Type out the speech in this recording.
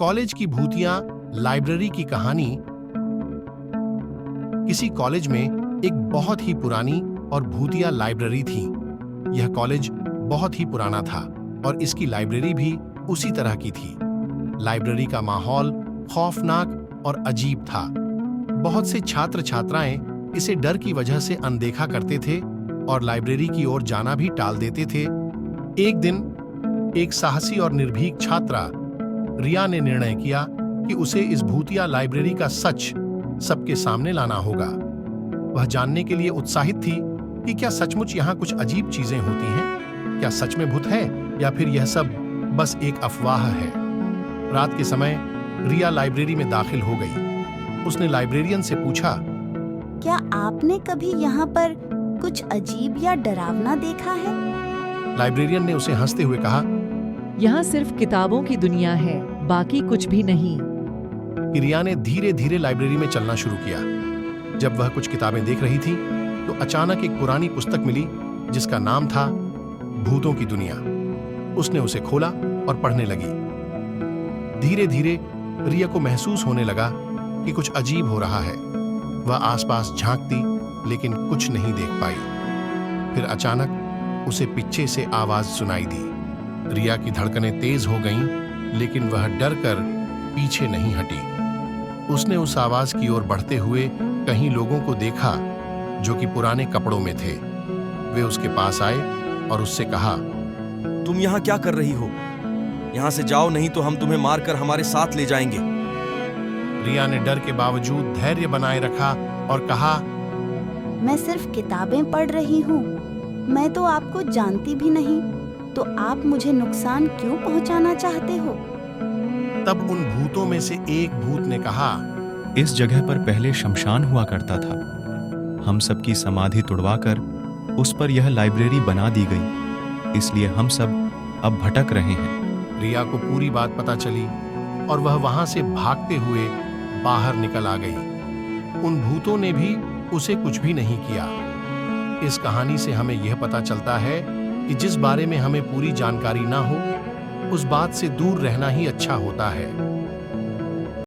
College की भूतिया library की कहानी। किसी कॉलेज में एक बहुत ही पुरानी और भूतिया लाइब्रेरी थी। यह कॉलेज बहुत ही पुराना था और इसकी लाइब्रेरी भी उसी तरह की थी। लाइब्रेरी का माहौल खौफनाक और अजीब था। बहुत से छात्र छात्राएं इसे डर की वजह से अनदेखा करते थे और लाइब्रेरी की ओर जाना भी टाल देते थे। एक दिन एक साहसी और निर्भीक छात्रा रिया ने निर्णय किया कि उसे इस भूतिया लाइब्रेरी का सच सबके सामने लाना होगा। वह जानने के लिए उत्साहित थी कि क्या सचमुच यहाँ कुछ अजीब चीजें होती हैं, क्या सच में भूत है या फिर यह सब बस एक अफवाह है। रात के समय रिया लाइब्रेरी में दाखिल हो गई। उसने लाइब्रेरियन से पूछा, क्या आपने कभी यहाँ पर कुछ अजीब या डरावना देखा है? लाइब्रेरियन ने उसे हंसते हुए कहा, यहाँ सिर्फ किताबों की दुनिया है, बाकी कुछ भी नहीं। रिया ने धीरे धीरे लाइब्रेरी में चलना शुरू किया। जब वह कुछ किताबें देख रही थी तो अचानक एक पुरानी पुस्तक मिली जिसका नाम था भूतों की दुनिया। उसने उसे खोला और पढ़ने लगी। धीरे धीरे रिया को महसूस होने लगा कि कुछ अजीब हो रहा है। वह आसपास झांकती लेकिन कुछ नहीं देख पाई। फिर अचानक उसे पीछे से आवाज सुनाई दी। रिया की धड़कनें तेज हो गईं, लेकिन वह डर कर पीछे नहीं हटी। उसने उस आवाज की ओर बढ़ते हुए कहीं लोगों को देखा जो कि पुराने कपड़ों में थे। वे उसके पास आए और उससे कहा, तुम यहाँ क्या कर रही हो? यहाँ से जाओ, नहीं तो हम तुम्हें मारकर हमारे साथ ले जाएंगे। रिया ने डर के बावजूद धैर्य बनाए रखा और कहा, मैं सिर्फ किताबें पढ़ रही हूँ, मैं तो आपको जानती भी नहीं, तो आप मुझे नुकसान क्यों पहुँचाना चाहते हो? तब उन भूतों में से एक भूत ने कहा, इस जगह पर पहले शमशान हुआ करता था। हम सबकी समाधि तुड़वाकर उस पर यह लाइब्रेरी बना दी गई, इसलिए हम सब अब भटक रहे हैं। रिया को पूरी बात पता चली और वह वहां से भागते हुए बाहर निकल आ गई। उन भूतों ने भी उसे कुछ भी नहीं किया। इस कहानी से हमें यह पता चलता है कि जिस बारे में हमें पूरी जानकारी ना हो, उस बात से दूर रहना ही अच्छा होता है।